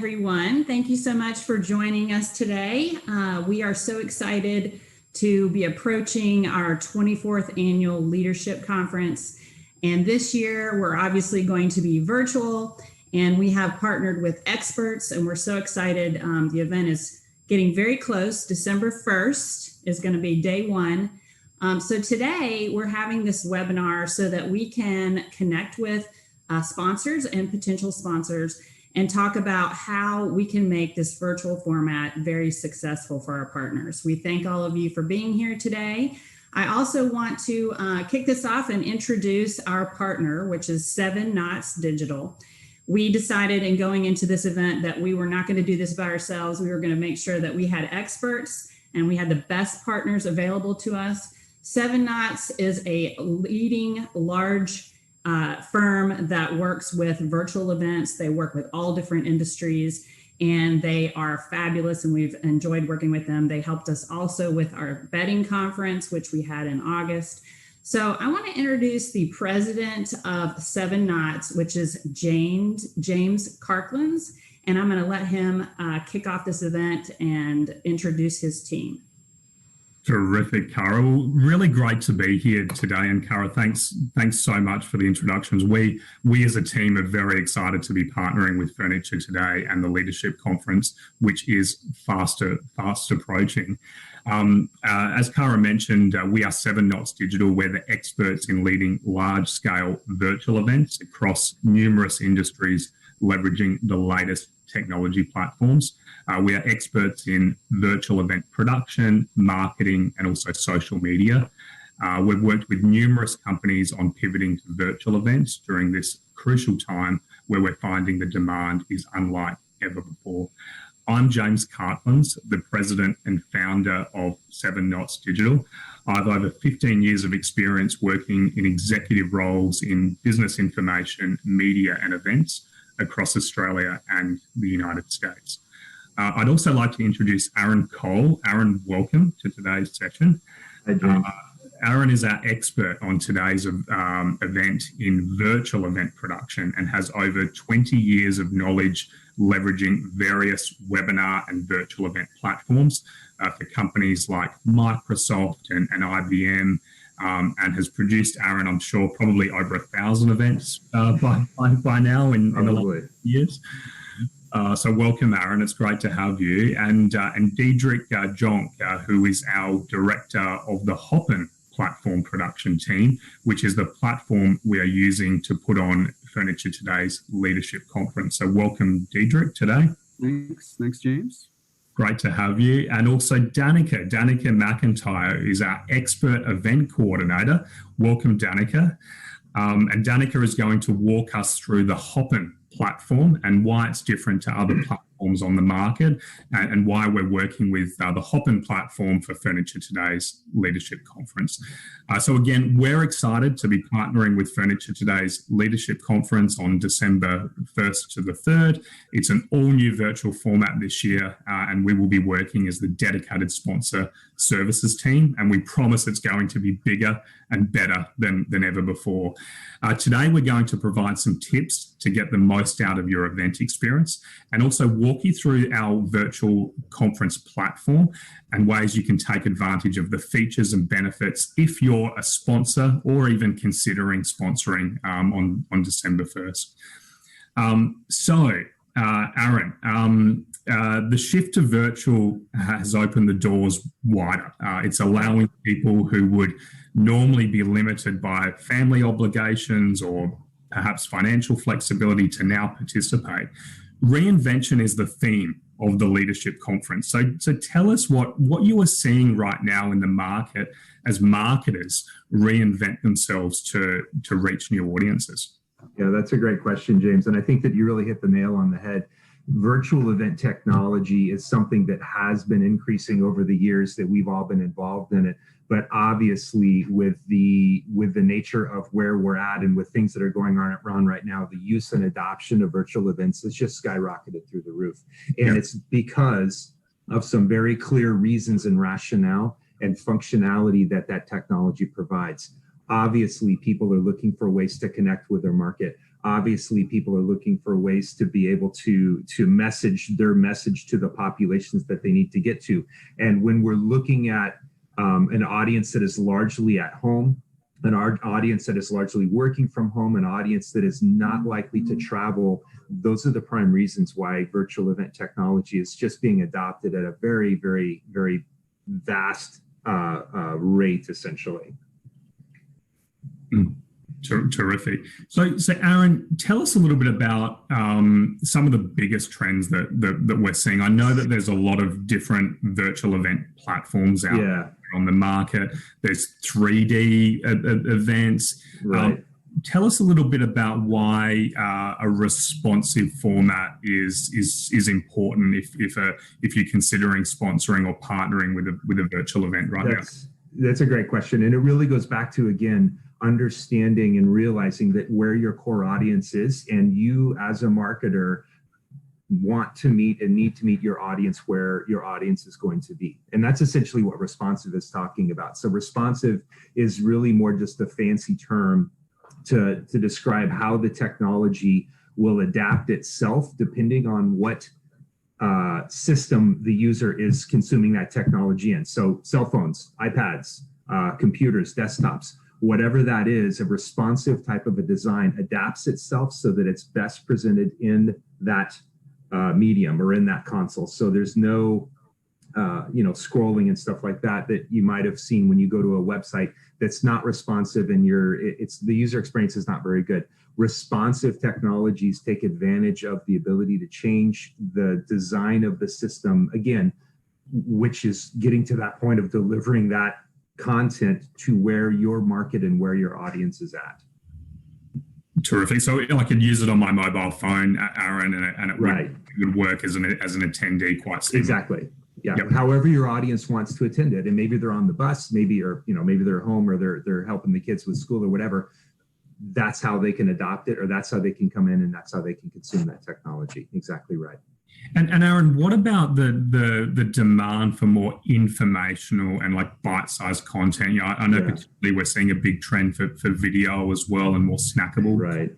everyone. Thank you so much for joining us today. We are so excited to be approaching our 24th annual leadership conference. And this year, we're obviously going to be virtual, and we have partnered with experts, and we're so excited. The event is getting very close. December 1st is going to be day one. So today, we're having this webinar so that we can connect with sponsors and potential sponsors and talk about how we can make this virtual format very successful for our partners. We thank all of you for being here today. I also want to kick this off and introduce our partner, which is 7 Knots Digital. We decided in going into this event that we were not going to do this by ourselves. We were going to make sure that we had experts and we had the best partners available to us. 7 Knots is a leading large firm that works with virtual events. They work with all different industries, and they are fabulous, and we've enjoyed working with them. They helped us also with our betting conference, which we had in August. So I want to introduce the president of 7 Knots, which is James Karklins, and I'm going to let him kick off this event and introduce his team. Terrific, Cara. Really great to be here today. And Cara, thanks so much for the introductions. We as a team are very excited to be partnering with Furniture Today and the Leadership Conference, which is fast approaching. As Cara mentioned, we are 7 Knots Digital. We're the experts in leading large-scale virtual events across numerous industries, leveraging the latest technology platforms. We are experts in virtual event production, marketing, and also social media. We've worked with numerous companies on pivoting to virtual events during this crucial time where we're finding the demand is unlike ever before. I'm James Karklins, the president and founder of 7 Knots Digital. I have over 15 years of experience working in executive roles in business information, media, and events across Australia and the United States. I'd also like to introduce Aaron Cole. Aaron, welcome to today's session. Aaron is our expert on today's event in virtual event production and has over 20 years of knowledge leveraging various webinar and virtual event platforms for companies like Microsoft and IBM, and has produced, Aaron, I'm sure, probably over 1,000 events by now in the last years. So welcome, Aaron. It's great to have you. And Diedrich Jonk, who is our director of the Hopin platform production team, which is the platform we are using to put on Furniture Today's leadership conference. So welcome, Diedrich, today. Thanks, James. Great to have you. And also Danica McIntyre is our expert event coordinator. Welcome, Danica. And Danica is going to walk us through the Hopin platform and why it's different to other platforms on the market, and why we're working with the Hopin platform for Furniture Today's leadership conference. So again, we're excited to be partnering with Furniture Today's leadership conference on December 1st to the 3rd. It's an all-new virtual format this year, and we will be working as the dedicated sponsor services team, and we promise it's going to be bigger and better than ever before. Today, we're going to provide some tips to get the most out of your event experience, and also walk you through our virtual conference platform and ways you can take advantage of the features and benefits if you're a sponsor or even considering sponsoring on December 1st. Aaron, the shift to virtual has opened the doors wider. It's allowing people who would normally be limited by family obligations or perhaps financial flexibility to now participate. Reinvention is the theme of the leadership conference. So tell us what you are seeing right now in the market as marketers reinvent themselves to reach new audiences. Yeah, that's a great question, James. And I think that you really hit the nail on the head. Virtual event technology is something that has been increasing over the years that we've all been involved in it. But obviously, with the nature of where we're at and with things that are going on around right now, the use and adoption of virtual events has just skyrocketed through the roof. And it's because of some very clear reasons and rationale and functionality that technology provides. Obviously, people are looking for ways to connect with their market. Obviously, people are looking for ways to be able to message their message to the populations that they need to get to. And when we're looking at an audience that is largely at home, an audience that is largely working from home, an audience that is not likely to travel, those are the prime reasons why virtual event technology is just being adopted at a very, very, very vast rate, essentially. Terrific. So Aaron, tell us a little bit about some of the biggest trends that we're seeing. I know that there's a lot of different virtual event platforms out there on the market. There's 3D events. Right. Tell us a little bit about why a responsive format is important if you're considering sponsoring or partnering with a virtual event right now. That's a great question, and it really goes back to, again, understanding and realizing that where your core audience is, and you as a marketer want to meet and need to meet your audience where your audience is going to be. And that's essentially what responsive is talking about. So responsive is really more just a fancy term to describe how the technology will adapt itself depending on what system the user is consuming that technology in. So cell phones, iPads, computers, desktops, whatever that is, a responsive type of a design adapts itself so that it's best presented in that medium or in that console. So there's no scrolling and stuff like that you might have seen when you go to a website that's not responsive, and the user experience is not very good. Responsive technologies take advantage of the ability to change the design of the system, again, which is getting to that point of delivering that content to where your market and where your audience is at. Terrific. So I could use it on my mobile phone, Aaron, and it would work as an attendee quite simply. Exactly. Yeah. Yep. However your audience wants to attend it, and maybe they're on the bus, maybe they're home, or they're helping the kids with school or whatever. That's how they can adopt it, or that's how they can come in, and that's how they can consume that technology. Exactly right. And Aaron, what about the demand for more informational and like bite-sized content? I know particularly we're seeing a big trend for video as well, and more snackable. Right.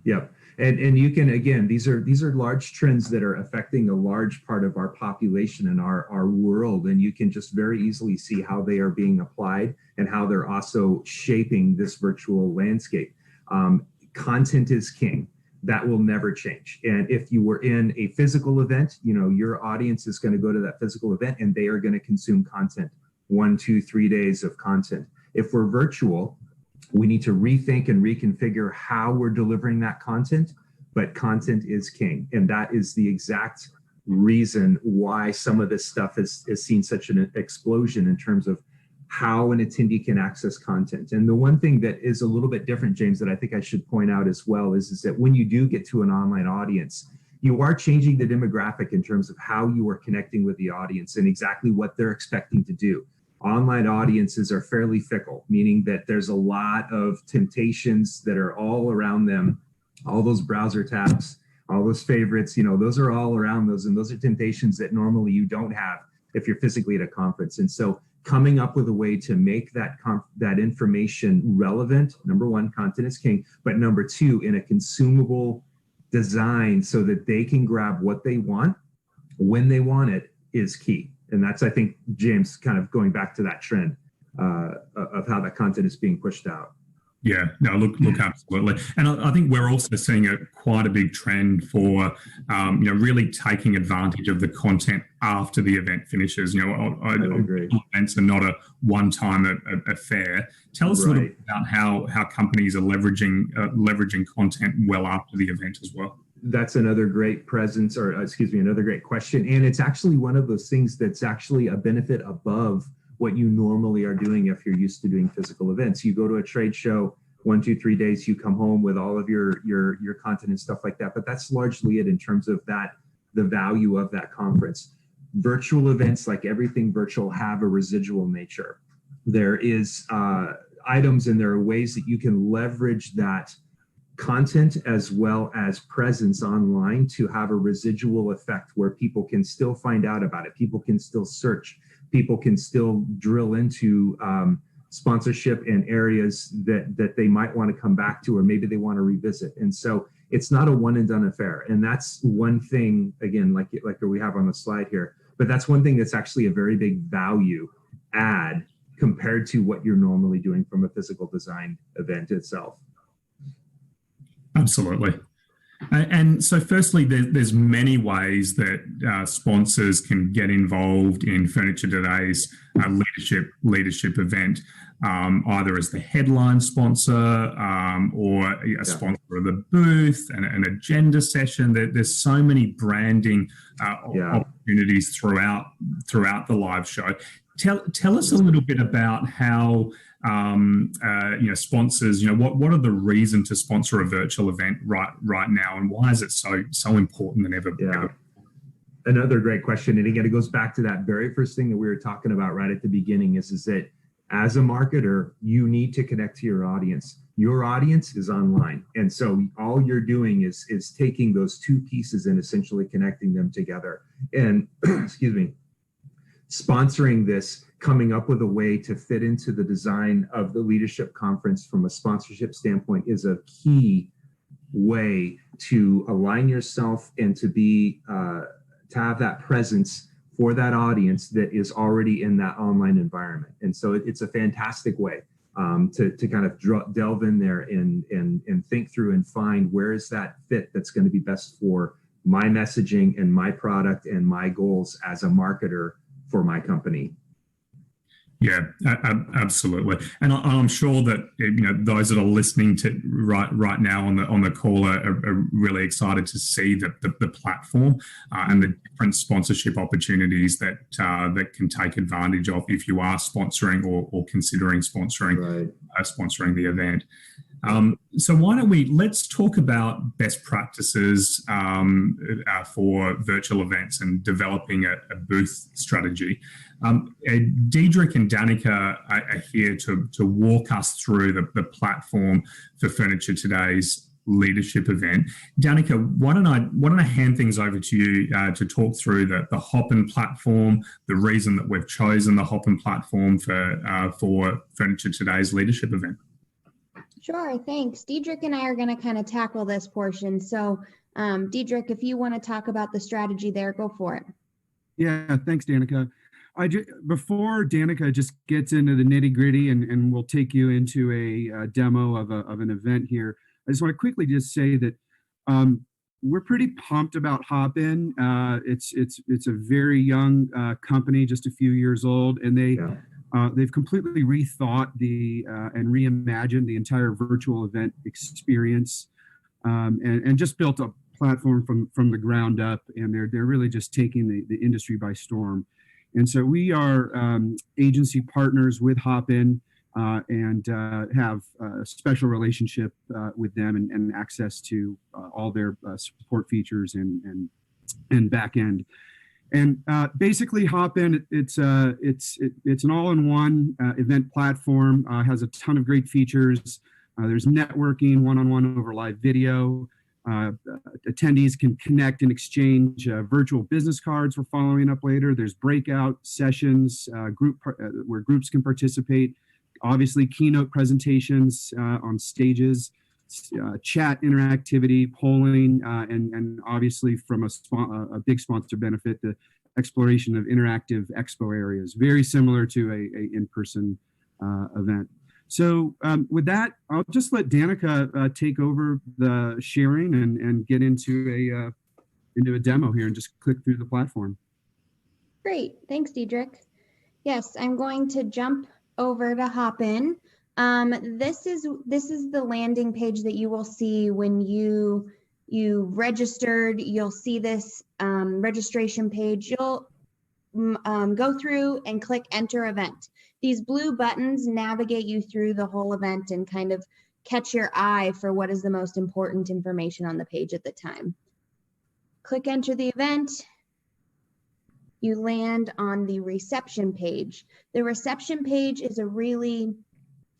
Yep. And you can, again, these are large trends that are affecting a large part of our population and our world, and you can just very easily see how they are being applied and how they're also shaping this virtual landscape. Content is king. That will never change. And if you were in a physical event, your audience is going to go to that physical event and they are going to consume content, 1, 2, 3 days of content. If we're virtual, we need to rethink and reconfigure how we're delivering that content, but content is king. And that is the exact reason why some of this stuff has seen such an explosion in terms of how an attendee can access content. And the one thing that is a little bit different, James, that I think I should point out as well is that when you do get to an online audience, you are changing the demographic in terms of how you are connecting with the audience and exactly what they're expecting to do. Online audiences are fairly fickle, meaning that there's a lot of temptations that are all around them, all those browser tabs, all those favorites, those are all around those, and those are temptations that normally you don't have if you're physically at a conference. And so coming up with a way to make that information relevant, number one, content is king, but number two, in a consumable design so that they can grab what they want when they want it is key. And that's, I think, James, kind of going back to that trend of how that content is being pushed out. Yeah, no, look, absolutely. And I think we're also seeing quite a big trend for, really taking advantage of the content after the event finishes. I agree. Events are not a one-time affair. Tell us a little bit about how companies are leveraging content well after the event as well. That's another great another great question. And it's actually one of those things that's actually a benefit above what you normally are doing if you're used to doing physical events. You go to a trade show, 1, 2, 3 days, you come home with all of your content and stuff like that. But that's largely it in terms of the value of that conference. Virtual events, like everything virtual, have a residual nature. There is items and there are ways that you can leverage that content as well as presence online to have a residual effect where people can still find out about it. People can still search. People can still drill into sponsorship and areas that they might want to come back to, or maybe they want to revisit. And so it's not a one and done affair. And that's one thing, again, like we have on the slide here, but that's one thing that's actually a very big value add compared to what you're normally doing from a physical design event itself. Absolutely. And so firstly, there's many ways that sponsors can get involved in Furniture Today's leadership event, either as the headline sponsor or a sponsor of the booth and an agenda session. There's so many branding opportunities throughout the live show. Tell us a little bit about how sponsors, what are the reason to sponsor a virtual event right now, and why is it so important than ever? Yeah. Another great question. And again, it goes back to that very first thing that we were talking about right at the beginning is that as a marketer, you need to connect to your audience. Your audience is online. And so all you're doing is taking those two pieces and essentially connecting them together. And excuse me, sponsoring this, coming up with a way to fit into the design of the leadership conference from a sponsorship standpoint is a key way to align yourself and to be to have that presence for that audience that is already in that online environment. And so it's a fantastic way to kind of delve in there and think through and find where is that fit that's going to be best for my messaging and my product and my goals as a marketer for my company. Yeah, absolutely, and I'm sure that those that are listening to right now on the call are really excited to see the platform and the different sponsorship opportunities that can take advantage of if you are sponsoring or considering sponsoring the event. So why don't let's talk about best practices for virtual events and developing a booth strategy. Diedrich and Danica are here to walk us through the platform for Furniture Today's leadership event. Danica, why don't I hand things over to you to talk through the Hopin platform, the reason that we've chosen the Hopin platform for Furniture Today's leadership event. Sure, thanks. Diedrich and I are going to kind of tackle this portion. So, Diedrich, if you want to talk about the strategy there, go for it. Yeah, thanks, Danica. Before Danica just gets into the nitty gritty and we'll take you into a demo of an event here, I just want to quickly just say that we're pretty pumped about Hopin. It's a very young company, just a few years old, and they've completely rethought and reimagined the entire virtual event experience, and just built a platform from the ground up. And they're really just taking the industry by storm. And so we are agency partners with Hopin and have a special relationship with them and access to all their support features and back end. And basically, Hopin, it's an all-in-one event platform. Has a ton of great features. There's networking, one-on-one over live video. Attendees can connect and exchange virtual business cards for following up later. There's breakout sessions, where groups can participate. Obviously, keynote presentations on stages. Chat interactivity, polling, and obviously from a big sponsor benefit, the exploration of interactive expo areas, very similar to a in-person event. So with that, I'll just let Danica take over the sharing and get into a demo here and just click through the platform. Great, thanks, Diedrich. Yes, I'm going to jump over to Hopin. This is the landing page that you will see when you registered. You'll see this registration page. You'll go through and click enter event. These blue buttons navigate you through the whole event and kind of catch your eye for what is the most important information on the page at the time. Click enter the event. You land on the reception page. The reception page is a really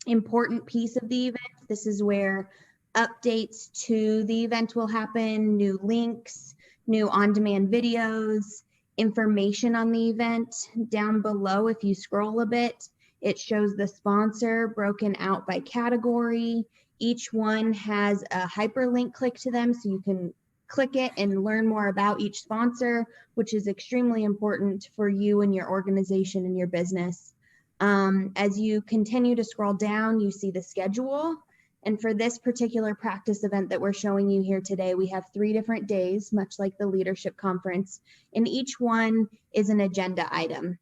important piece of the event. This is where updates to the event will happen, new links, new on-demand videos, information on the event. Down below, if you scroll a bit, It shows the sponsor broken out by category. Each one has a hyperlink click to them, so you can click it and learn more about each sponsor, which is extremely important for you and your organization and your business. As you continue to scroll down, you see the schedule. And for this particular practice event that we're showing you here today, we have 3 different days, much like the leadership conference, and each one is an agenda item.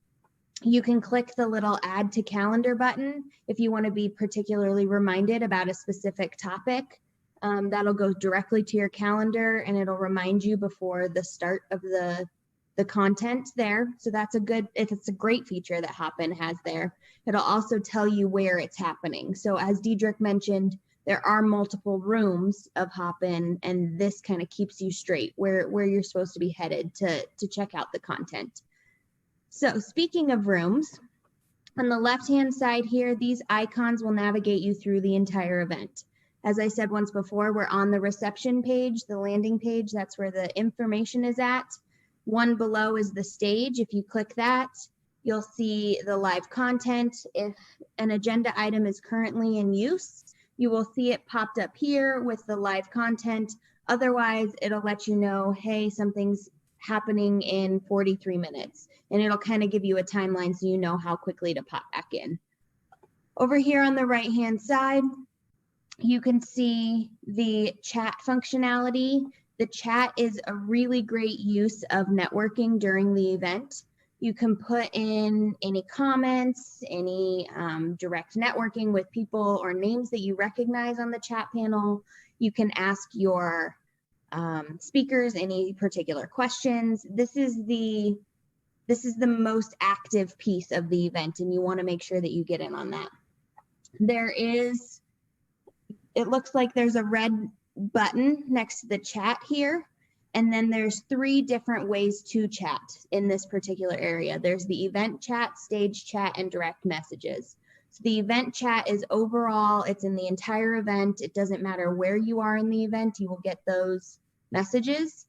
You can click the little add to calendar button if you want to be particularly reminded about a specific topic. That'll go directly to your calendar and it'll remind you before the start of the content there. So it's a great feature that Hopin has there. It'll also tell you where it's happening. So as Diedrich mentioned, there are multiple rooms of Hopin, and this kind of keeps you straight where you're supposed to be headed to check out the content. So speaking of rooms, on the left-hand side here, these icons will navigate you through the entire event. As I said once before, we're on the reception page, the landing page. That's where the information is at. One below is the stage. If you click that, you'll see the live content. If an agenda item is currently in use, you will see it popped up here with the live content. Otherwise, it'll let you know, hey, something's happening in 43 minutes. And it'll kind of give you a timeline so you know how quickly to pop back in. Over here on the right-hand side, you can see the chat functionality. The chat is a really great use of networking during the event. You can put in any comments, any direct networking with people or names that you recognize on the chat panel. You can ask your speakers any particular questions. This is the most active piece of the event, and you want to make sure that you get in on that. It looks like there's a red button next to the chat here. And then there's 3 different ways to chat in this particular area. There's the event chat, stage chat, and direct messages. So the event chat is overall, it's in the entire event. It doesn't matter where you are in the event, you will get those messages.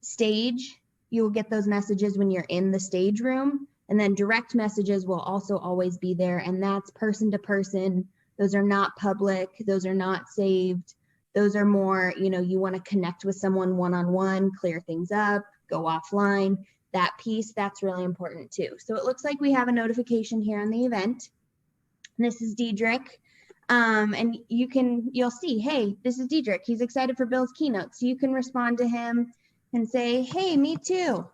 Stage, you will get those messages when you're in the stage room. And then direct messages will also always be there. And that's person to person. Those are not public. Those are not saved. Those are more, you want to connect with someone one-on-one, clear things up, go offline. That piece, that's really important too. So it looks like we have a notification here on the event. This is Diedrich. And you'll see, hey, this is Diedrich. He's excited for Bill's keynote. So you can respond to him and say, hey, me too.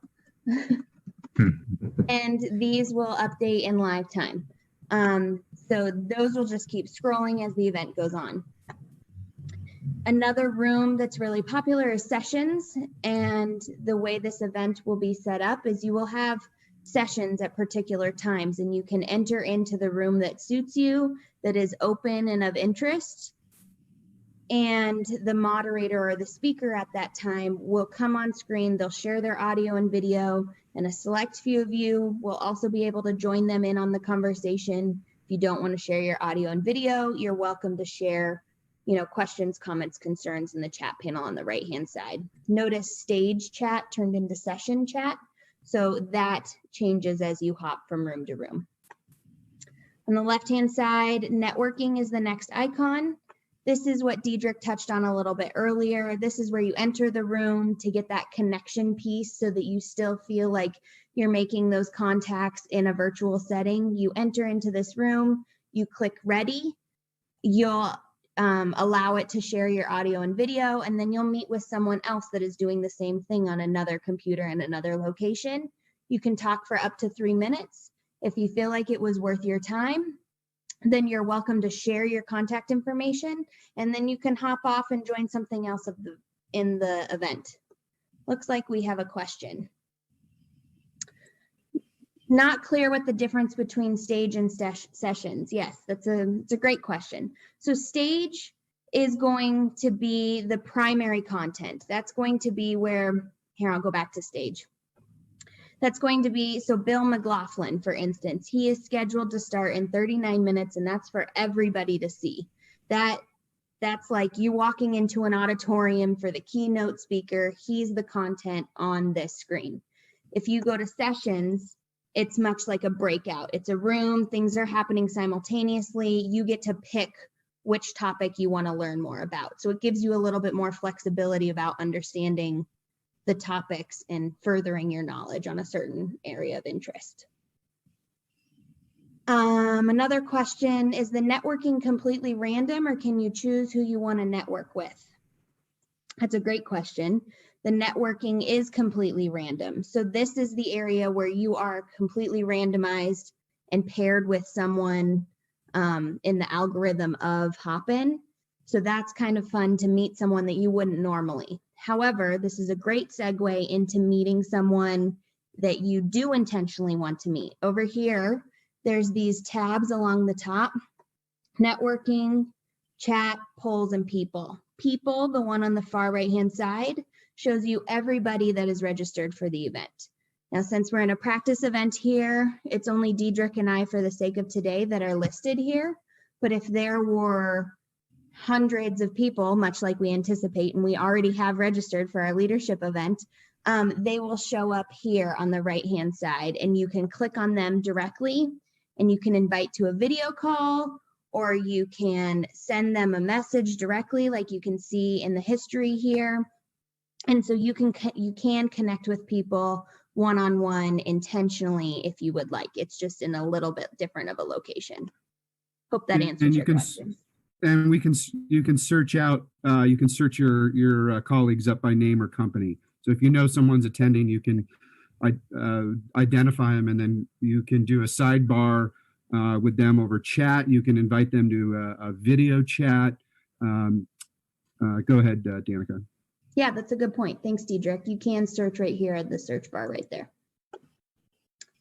And these will update in live time. So those will just keep scrolling as the event goes on. Another room that's really popular is sessions. And the way this event will be set up is you will have sessions at particular times, and you can enter into the room that suits you, that is open and of interest. And the moderator or the speaker at that time will come on screen. They'll share their audio and video, and a select few of you will also be able to join them in on the conversation. If you don't want to share your audio and video, you're welcome to share questions, comments, concerns in the chat panel on the right-hand side. Notice stage chat turned into session chat. So that changes as you hop from room to room. On the left-hand side, networking is the next icon. This is what Diedrich touched on a little bit earlier. This is where you enter the room to get that connection piece so that you still feel like you're making those contacts in a virtual setting. You enter into this room, you click ready. You'll allow it to share your audio and video, and then you'll meet with someone else that is doing the same thing on another computer in another location. You can talk for up to 3 minutes. If you feel like it was worth your time, then you're welcome to share your contact information, and then you can hop off and join something else in the event. Looks like we have a question. Not clear what the difference between stage and sessions. Yes, it's a great question. So stage is going to be the primary content. That's going to be where, here, I'll go back to stage. That's going to be, so Bill McLaughlin, for instance, he is scheduled to start in 39 minutes, and that's for everybody to see. That's like you walking into an auditorium for the keynote speaker. He's the content on this screen. If you go to sessions, it's much like a breakout. It's a room, things are happening simultaneously. You get to pick which topic you want to learn more about. So it gives you a little bit more flexibility about understanding the topics and furthering your knowledge on a certain area of interest. Another question, is the networking completely random, or can you choose who you want to network with? That's a great question. The networking is completely random. So this is the area where you are completely randomized and paired with someone in the algorithm of Hopin. So that's kind of fun to meet someone that you wouldn't normally. However, this is a great segue into meeting someone that you do intentionally want to meet. Over here, there's these tabs along the top: networking, chat, polls, and people. People, the one on the far right-hand side, shows you everybody that is registered for the event. Now, since we're in a practice event here, it's only Diedrich and I, for the sake of today, that are listed here. But if there were hundreds of people, much like we anticipate, and we already have registered for our leadership event, they will show up here on the right-hand side, and you can click on them directly, and you can invite to a video call, or you can send them a message directly, like you can see in the history here. And so you can connect with people one-on-one intentionally if you would like. It's just in a little bit different of a location. Hope that answers your question. And you can search out, you can search your colleagues up by name or company. So if you know someone's attending, you can identify them, and then you can do a sidebar with them over chat. You can invite them to a video chat. Go ahead, Danica. Yeah, that's a good point. Thanks, Diedrich. You can search right here at the search bar right there.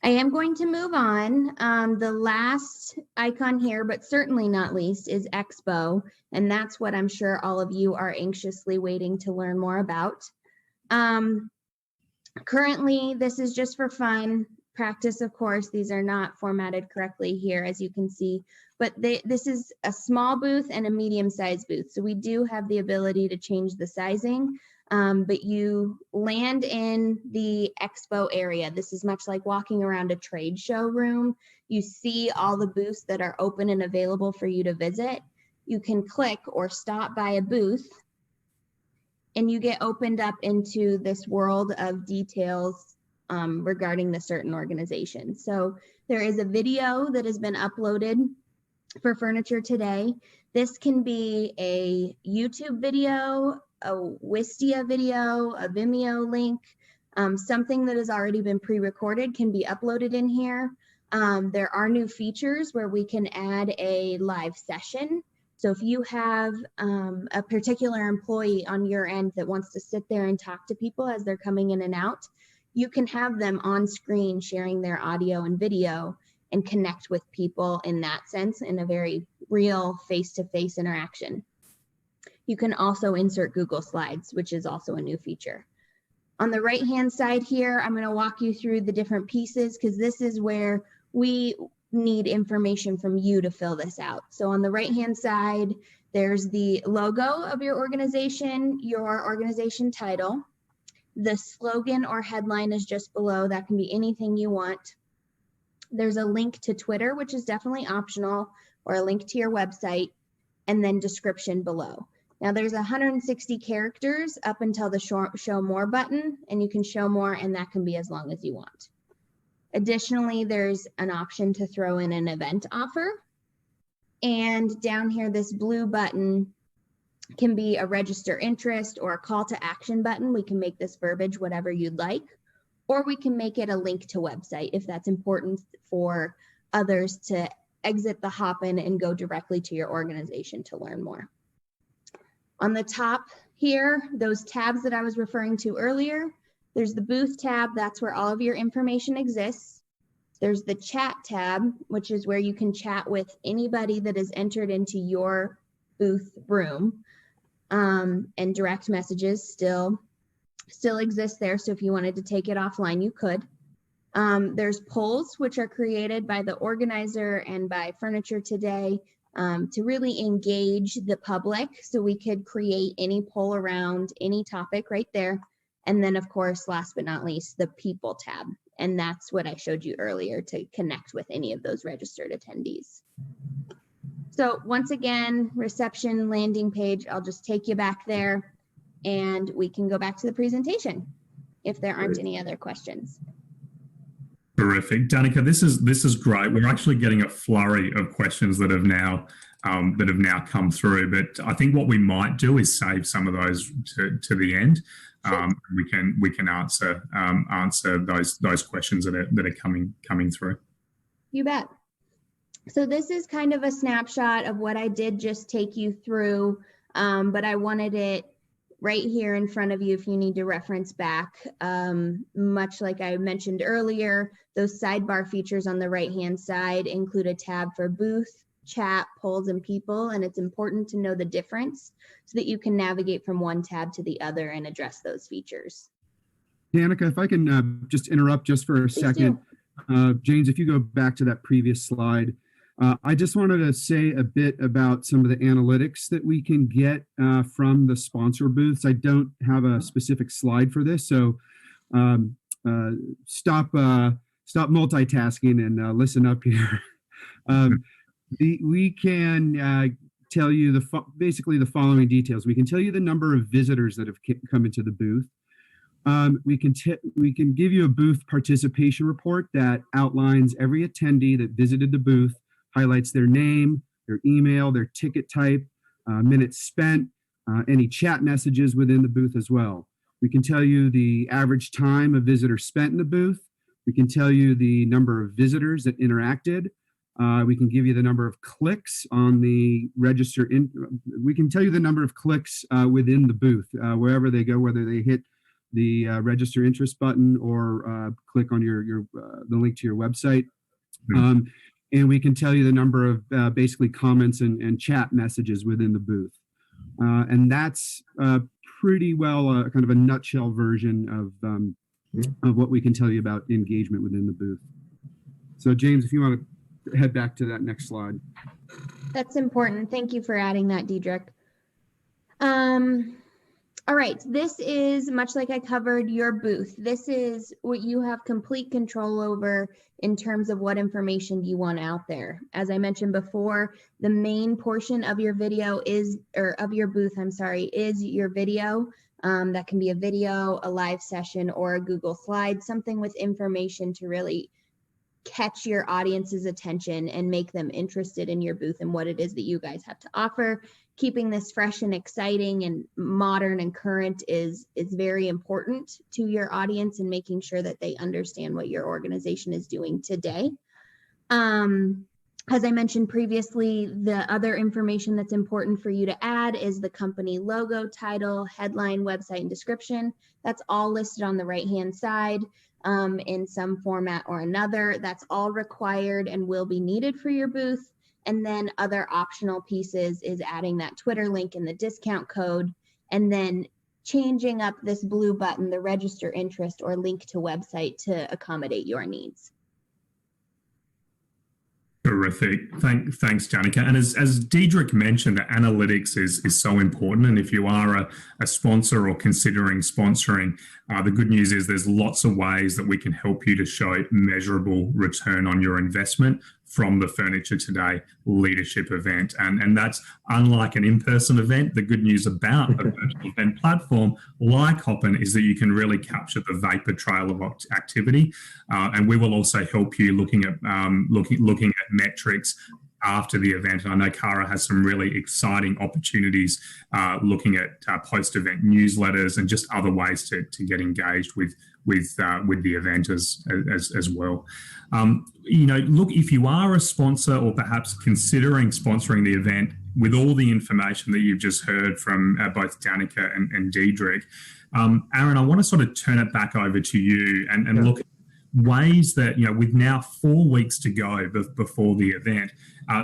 I am going to move on. The last icon here, but certainly not least, is Expo, and that's what I'm sure all of you are anxiously waiting to learn more about. Currently, this is just for fun. Practice, of course, these are not formatted correctly here, as you can see, but this is a small booth and a medium-sized booth. So we do have the ability to change the sizing, but you land in the expo area. This is much like walking around a trade show room. You see all the booths that are open and available for you to visit. You can click or stop by a booth, and you get opened up into this world of details regarding the certain organization. So there is a video that has been uploaded for Furniture Today. This can be a YouTube video, a Wistia video, a Vimeo link, something that has already been pre-recorded can be uploaded in here. There are new features where we can add a live session. So if you have a particular employee on your end that wants to sit there and talk to people as they're coming in and out, you can have them on screen sharing their audio and video and connect with people in that sense, in a very real face-to-face interaction. You can also insert Google Slides, which is also a new feature. On the right-hand side here, I'm going to walk you through the different pieces, because this is where we need information from you to fill this out. So on the right-hand side, there's the logo of your organization title. The slogan or headline is just below. That can be anything you want. There's a link to Twitter, which is definitely optional, or a link to your website, and then description below. Now there's 160 characters up until the show more button, and you can show more, and that can be as long as you want. Additionally, there's an option to throw in an event offer. And down here, this blue button can be a register interest or a call to action button. We can make this verbiage whatever you'd like, or we can make it a link to website if that's important for others to exit the Hopin and go directly to your organization to learn more. On the top here, those tabs that I was referring to earlier, there's the booth tab. That's where all of your information exists. There's the chat tab, which is where you can chat with anybody that is entered into your booth room. And direct messages still exist there. So if you wanted to take it offline, you could. There's polls, which are created by the organizer and by Furniture Today to really engage the public. So we could create any poll around any topic right there. And then, of course, last but not least, the people tab. And that's what I showed you earlier to connect with any of those registered attendees. So once again, reception landing page, I'll just take you back there and we can go back to the presentation if there aren't any other questions. Terrific. Danica, this is great. We're actually getting a flurry of questions that have now come through, but I think what we might do is save some of those to the end. Sure. We can answer those questions that are coming through. You bet. So this is kind of a snapshot of what I did just take you through, but I wanted it right here in front of you if you need to reference back. Much like I mentioned earlier, those sidebar features on the right-hand side include a tab for booth, chat, polls, and people, and it's important to know the difference so that you can navigate from one tab to the other and address those features. Danica, if I can just interrupt just for a second. James, if you go back to that previous slide, I just wanted to say a bit about some of the analytics that we can get from the sponsor booths. I don't have a specific slide for this, so stop multitasking and listen up here. We can tell you basically the following details. We can tell you the number of visitors that have come into the booth. We can give you a booth participation report that outlines every attendee that visited the booth, highlights their name, their email, their ticket type, minutes spent, any chat messages within the booth as well. We can tell you the average time a visitor spent in the booth. We can tell you the number of visitors that interacted. We can give you the number of clicks on the register. We can tell you the number of clicks within the booth, wherever they go, whether they hit the register interest button or click on the link to your website. And we can tell you the number of basically comments and chat messages within the booth. And that's pretty well kind of a nutshell version of what we can tell you about engagement within the booth. So James, if you want to head back to that next slide. That's important. Thank you for adding that, Diedrich. All right, this is much like I covered your booth. This is what you have complete control over in terms of what information you want out there. As I mentioned before, the main portion of your video of your booth, is your video. That can be a video, a live session, or a Google slide, something with information to really catch your audience's attention and make them interested in your booth and what it is that you guys have to offer. Keeping this fresh and exciting and modern and current is very important to your audience and making sure that they understand what your organization is doing today. As I mentioned previously, the other information that's important for you to add is the company logo, title, headline, website, and description. That's all listed on the right-hand side in some format or another. That's all required and will be needed for your booth. And then other optional pieces is adding that Twitter link and the discount code, and then changing up this blue button, the register interest or link to website, to accommodate your needs. Terrific. Thanks, Danica. And as Diedrich mentioned, the analytics is so important. And if you are a sponsor or considering sponsoring, the good news is there's lots of ways that we can help you to show measurable return on your investment from the Furniture Today leadership event. And that's unlike an in-person event. The good news about a virtual event platform like Hopin is that you can really capture the vapor trail of activity. And we will also help you looking at metrics after the event. And I know Cara has some really exciting opportunities looking at post-event newsletters and just other ways to get engaged with the event as well. Look, if you are a sponsor or perhaps considering sponsoring the event, with all the information that you've just heard from both Danica and Diedrich, Aaron, I want to sort of turn it back over to you and look at ways that, with now 4 weeks to go before the event,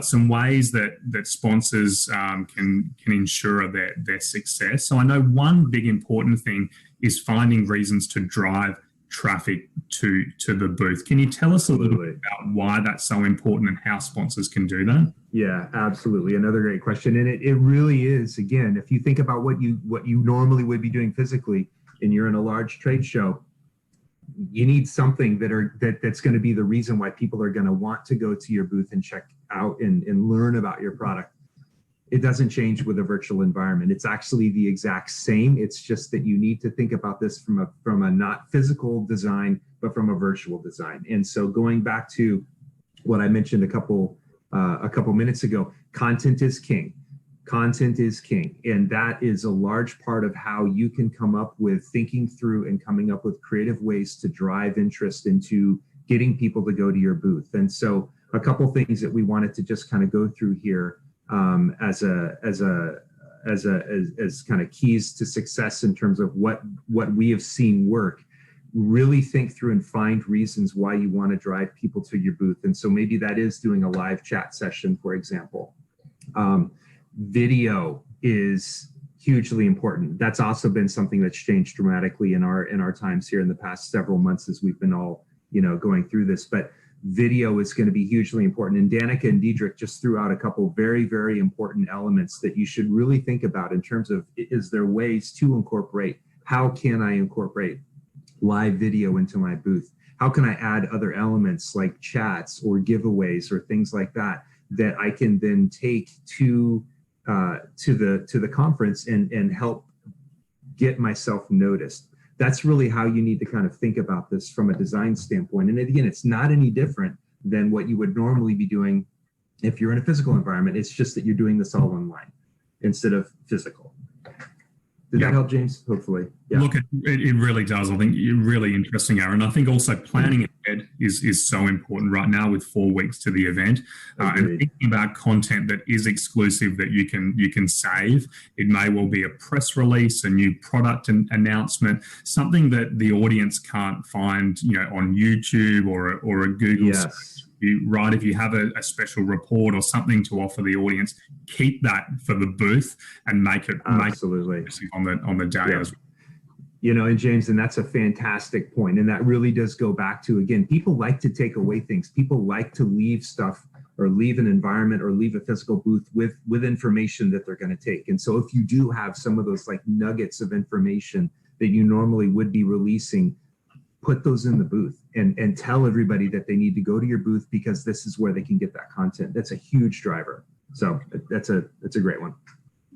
some ways that sponsors can ensure their success. So I know one big important thing is finding reasons to drive traffic to the booth. Can you tell us a little bit about why that's so important and how sponsors can do that? Yeah, absolutely. Another great question. And it really is, again, if you think about what you normally would be doing physically and you're in a large trade show, you need something that's going to be the reason why people are going to want to go to your booth and check out and learn about your product. It doesn't change with a virtual environment. It's actually the exact same. It's just that you need to think about this from a not physical design, but from a virtual design. And so going back to what I mentioned a couple minutes ago, content is king. Content is king. And that is a large part of how you can come up with thinking through and coming up with creative ways to drive interest into getting people to go to your booth. And so a couple things that we wanted to just kind of go through here as kind of keys to success in terms of what we have seen work. Really think through and find reasons why you want to drive people to your booth. And so maybe that is doing a live chat session, for example. Video is hugely important. That's also been something that's changed dramatically in our times here in the past several months as we've been all, going through this. But video is going to be hugely important. And Danica and Diedrich just threw out a couple very, very important elements that you should really think about in terms of, is there ways to incorporate? How can I incorporate live video into my booth? How can I add other elements like chats or giveaways or things like that I can then take to the conference and help get myself noticed? That's really how you need to kind of think about this from a design standpoint. And again, it's not any different than what you would normally be doing if you're in a physical environment. It's just that you're doing this all online instead of physical. Did that help, James? Hopefully. Yeah. Look, it really does. I think you're really interesting, Aaron. I think also planning ahead is so important right now with 4 weeks to the event, and thinking about content that is exclusive that you can save. It may well be a press release, a new product announcement, something that the audience can't find, on YouTube or a Google search. If you have a special report or something to offer the audience, keep that for the booth and make it absolutely on the day as well. And James, and that's a fantastic point. And that really does go back to, again, people like to take away things. People like to leave stuff or leave an environment or leave a physical booth with information that they're going to take. And so if you do have some of those like nuggets of information that you normally would be releasing, put those in the booth and tell everybody that they need to go to your booth because this is where they can get that content. That's a huge driver. So that's a great one.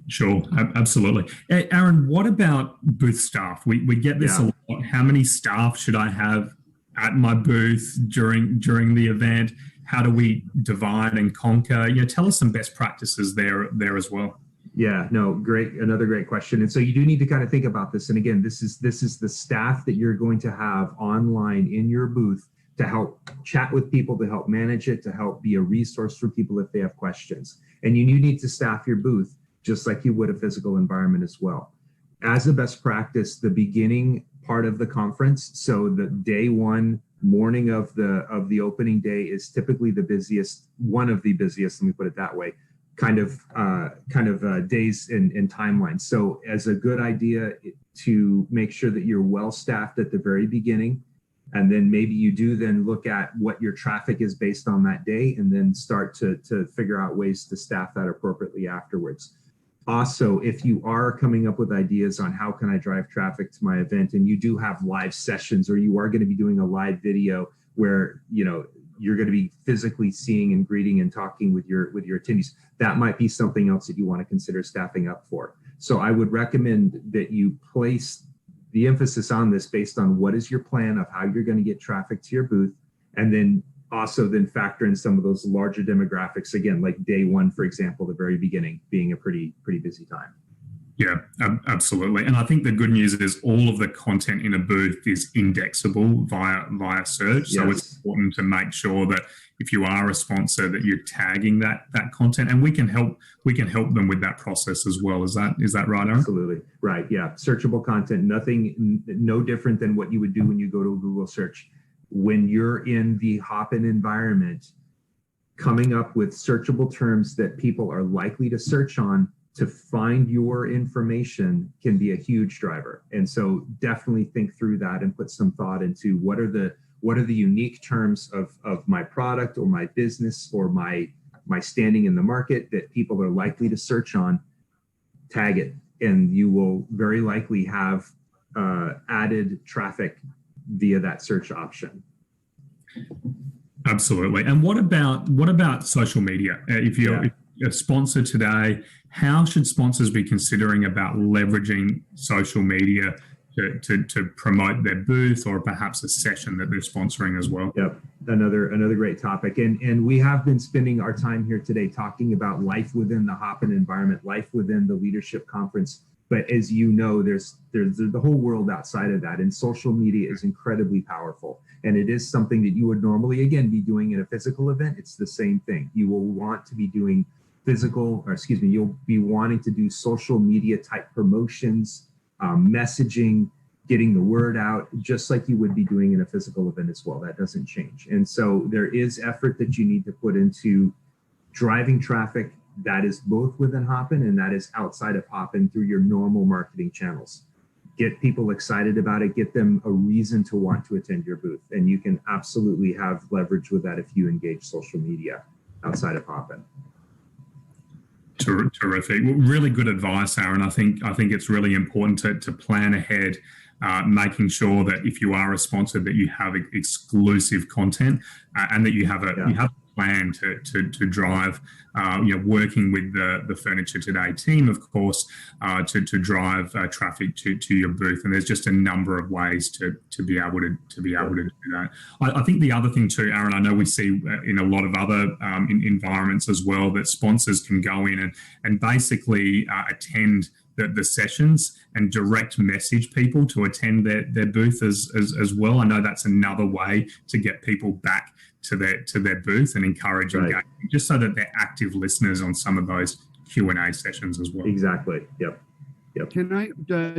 Sure, absolutely. Hey, Aaron, what about booth staff? We get this a lot. How many staff should I have at my booth during the event? How do we divide and conquer? Tell us some best practices there as well. Yeah, no, great. Another great question. And so you do need to kind of think about this. And again, this is the staff that you're going to have online in your booth to help chat with people, to help manage it, to help be a resource for people if they have questions. And you need to staff your booth just like you would a physical environment as well. As a best practice, the beginning part of the conference, so the day one, morning of the opening day is typically the busiest, one of the busiest, let me put it that way, kind of days and timelines. So as a good idea to make sure that you're well staffed at the very beginning, and then maybe you do then look at what your traffic is based on that day and then start to figure out ways to staff that appropriately afterwards. Also, if you are coming up with ideas on how can I drive traffic to my event and you do have live sessions or you are going to be doing a live video where, you're going to be physically seeing and greeting and talking with your attendees, that might be something else that you want to consider staffing up for. So I would recommend that you place the emphasis on this based on what is your plan of how you're going to get traffic to your booth, and then also then factor in some of those larger demographics, again, like day one, for example, the very beginning being a pretty busy time. Yeah, absolutely. And I think the good news is all of the content in a booth is indexable via search. Yes. So it's important to make sure that if you are a sponsor that you're tagging that content, and we can help them with that process as well. Is that right, Aaron? Absolutely. Right. Yeah. Searchable content, no different than what you would do when you go to a Google search. When you're in the Hopin environment, coming up with searchable terms that people are likely to search on to find your information can be a huge driver. And so definitely think through that and put some thought into what are the unique terms of my product or my business or my standing in the market that people are likely to search on. Tag it, and you will very likely have added traffic via that search option. Absolutely. And what about social media? If you're a sponsor today, how should sponsors be considering about leveraging social media to promote their booth or perhaps a session that they're sponsoring as well? Yep, another great topic. And we have been spending our time here today talking about life within the Hopin environment, life within the leadership conference. But as you know, there's the whole world outside of that, and social media is incredibly powerful. And it is something that you would normally, again, be doing in a physical event. It's the same thing. You will want to be doing you'll be wanting to do social media type promotions, messaging, getting the word out, just like you would be doing in a physical event as well. That doesn't change. And so there is effort that you need to put into driving traffic that is both within Hopin and that is outside of Hopin through your normal marketing channels. Get people excited about it, get them a reason to want to attend your booth. And you can absolutely have leverage with that if you engage social media outside of Hopin. Terrific. Really good advice, Aaron. I think it's really important to plan ahead, making sure that if you are a sponsor, that you have exclusive content and that you have a plan to drive, working with the Furniture Today team, of course, to drive traffic to your booth. And there's just a number of ways to be able to do that. I think the other thing too, Aaron, I know we see in a lot of other environments as well that sponsors can go in and basically attend the sessions and direct message people to attend their booth as well. I know that's another way to get people back to their booth and encourage engagement, just so that they're active listeners on some of those Q&A sessions as well. Exactly. Yep. Can I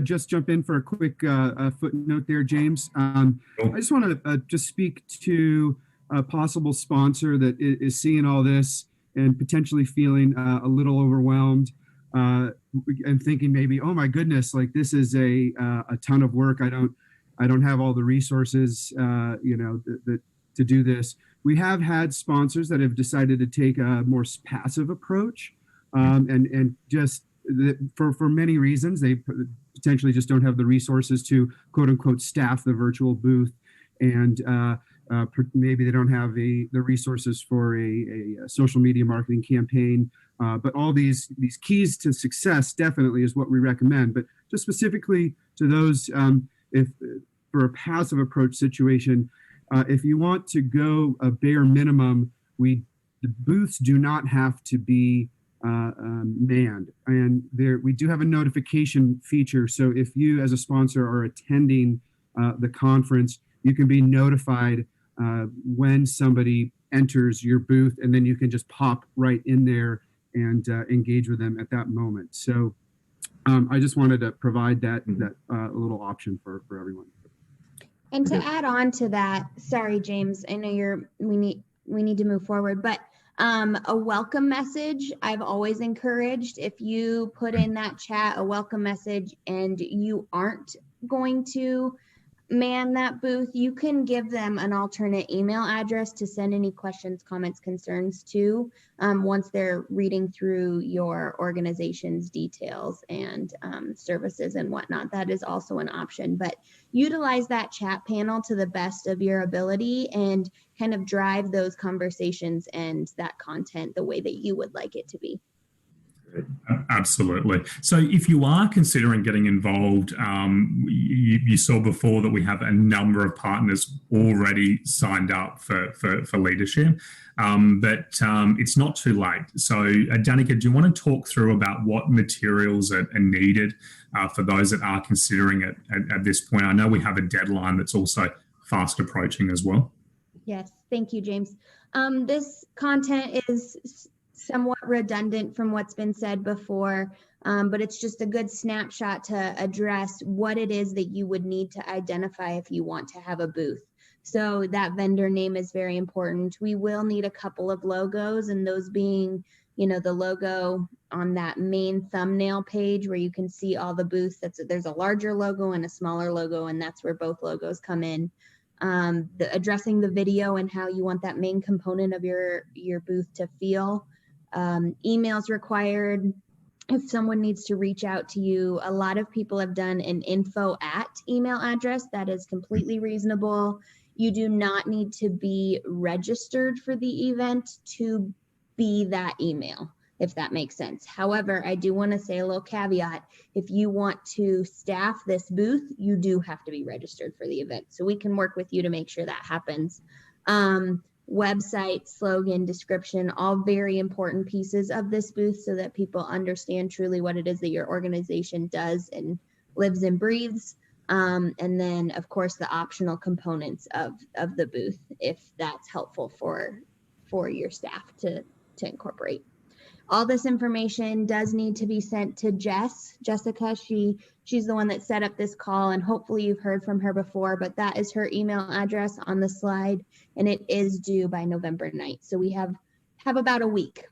just jump in for a quick footnote there, James? I just want to just speak to a possible sponsor that is seeing all this and potentially feeling a little overwhelmed and thinking maybe, oh my goodness, like this is a ton of work. I don't have all the resources, to do this. We have had sponsors that have decided to take a more passive approach, and just for many reasons, they potentially just don't have the resources to quote unquote staff the virtual booth, and maybe they don't have the resources for a social media marketing campaign. But all these keys to success definitely is what we recommend. But just specifically to those, if for a passive approach situation, if you want to go a bare minimum, the booths do not have to be manned, and we do have a notification feature. So if you as a sponsor are attending the conference, you can be notified when somebody enters your booth, and then you can just pop right in there and engage with them at that moment. So I just wanted to provide that little option for everyone. And to add on to that, sorry, James, I know we need to move forward, but a welcome message, I've always encouraged. If you put in that chat a welcome message and you aren't going to man that booth, you can give them an alternate email address to send any questions, comments, concerns to once they're reading through your organization's details and services and whatnot. That is also an option, but utilize that chat panel to the best of your ability and kind of drive those conversations and that content the way that you would like it to be. Absolutely. So if you are considering getting involved, you saw before that we have a number of partners already signed up for leadership, but it's not too late. So Danica, do you want to talk through about what materials are needed for those that are considering it at this point? I know we have a deadline that's also fast approaching as well. Yes, thank you, James. This content is somewhat redundant from what's been said before, but it's just a good snapshot to address what it is that you would need to identify if you want to have a booth. So that vendor name is very important. We will need a couple of logos, and those being, the logo on that main thumbnail page where you can see all the booths. There's a larger logo and a smaller logo, and that's where both logos come in. Addressing the video and how you want that main component of your booth to feel. Emails required, if someone needs to reach out to you, a lot of people have done an info@ email address. That is completely reasonable. You do not need to be registered for the event to be that email, if that makes sense. However, I do want to say a little caveat. If you want to staff this booth, you do have to be registered for the event. So we can work with you to make sure that happens. Website, slogan, description, all very important pieces of this booth so that people understand truly what it is that your organization does and lives and breathes. And then, of course, the optional components of the booth, if that's helpful for your staff to incorporate. All this information does need to be sent to Jessica. She's the one that set up this call, and hopefully you've heard from her before, but that is her email address on the slide, and it is due by November 9th. So we have about a week.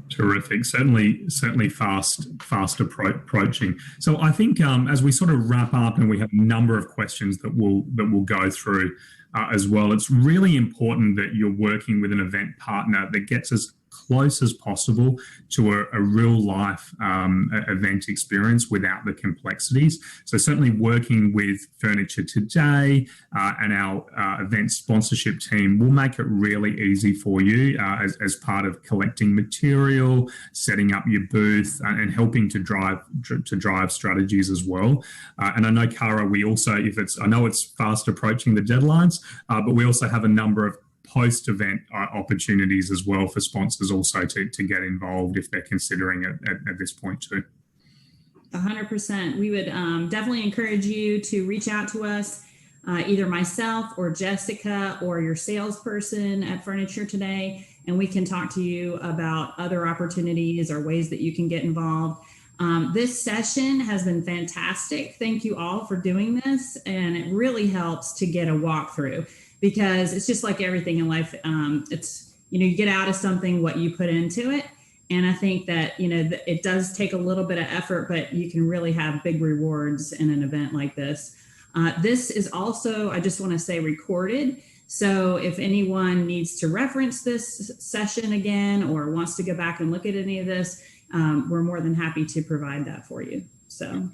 Terrific. Certainly fast approaching. So I think as we sort of wrap up, and we have a number of questions that we'll go through as well, it's really important that you're working with an event partner that gets as close as possible to a real life event experience without the complexities. So certainly working with Furniture Today and our event sponsorship team will make it really easy for you as part of collecting material, setting up your booth, and helping to drive strategies as well. And I know, Cara, we also, I know it's fast approaching the deadlines, but we also have a number of post-event opportunities as well for sponsors also to get involved if they're considering it at this point too. 100%. We would definitely encourage you to reach out to us, either myself or Jessica or your salesperson at Furniture Today, and we can talk to you about other opportunities or ways that you can get involved. This session has been fantastic. Thank you all for doing this, and it really helps to get a walkthrough, because it's just like everything in life. It's, you get out of something what you put into it. And I think that, it does take a little bit of effort, but you can really have big rewards in an event like this. This is also, I just want to say, recorded. So if anyone needs to reference this session again or wants to go back and look at any of this, we're more than happy to provide that for you. So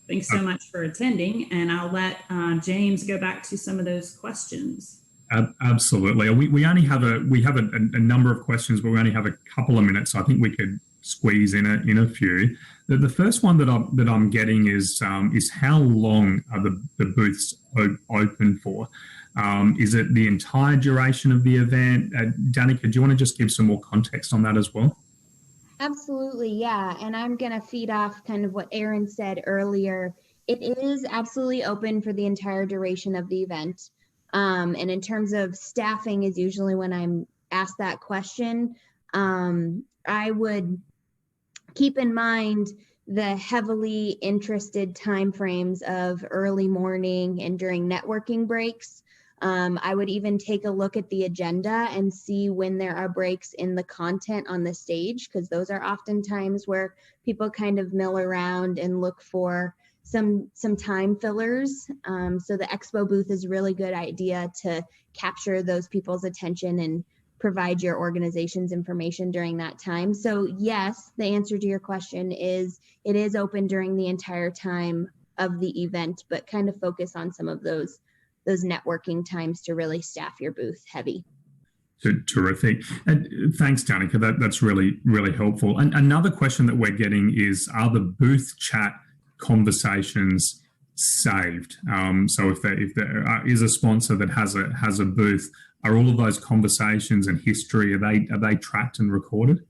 thanks so much for attending, and I'll let James go back to some of those questions. Absolutely. We only have a number of questions, but we only have a couple of minutes. So I think we could squeeze in a few. The first one that I'm getting is how long are the booths open for? Is it the entire duration of the event? Danica, do you want to just give some more context on that as well? Absolutely, yeah. And I'm going to feed off kind of what Aaron said earlier. It is absolutely open for the entire duration of the event. And in terms of staffing is usually when I'm asked that question, I would keep in mind the heavily interested timeframes of early morning and during networking breaks. I would even take a look at the agenda and see when there are breaks in the content on the stage, because those are often times where people kind of mill around and look for some time fillers. So the Expo booth is a really good idea to capture those people's attention and provide your organization's information during that time. So yes, the answer to your question is it is open during the entire time of the event, but kind of focus on some of those networking times to really staff your booth heavy. Terrific. And thanks, Danica. That's really, really helpful. And another question that we're getting is, are the booth chat conversations saved? So if there is a sponsor that has a booth, are all of those conversations and history, are they tracked and recorded?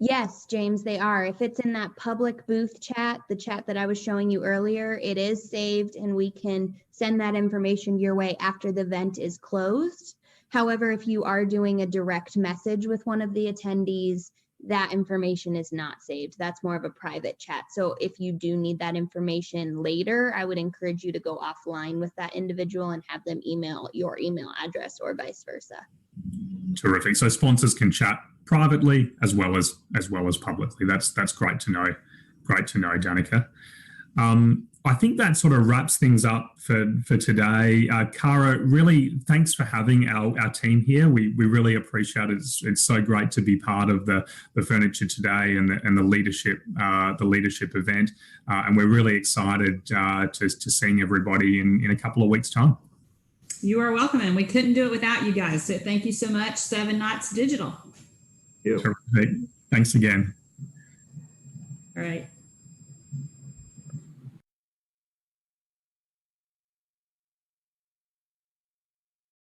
Yes, James, they are. If it's in that public booth chat, the chat that I was showing you earlier, it is saved and we can send that information your way after the event is closed. However, if you are doing a direct message with one of the attendees, that information is not saved. That's more of a private chat. So if you do need that information later, I would encourage you to go offline with that individual and have them email your email address or vice versa. Terrific. So sponsors can chat privately as well as publicly. That's great to know. Great to know, Danica. I think that sort of wraps things up for today. Cara, really, thanks for having our team here. We really appreciate it. It's so great to be part of the Furniture Today and the leadership event. And we're really excited to seeing everybody in a couple of weeks' time. You are welcome, and we couldn't do it without you guys. So thank you so much, 7 Knots Digital. Terrific. Thanks again. All right.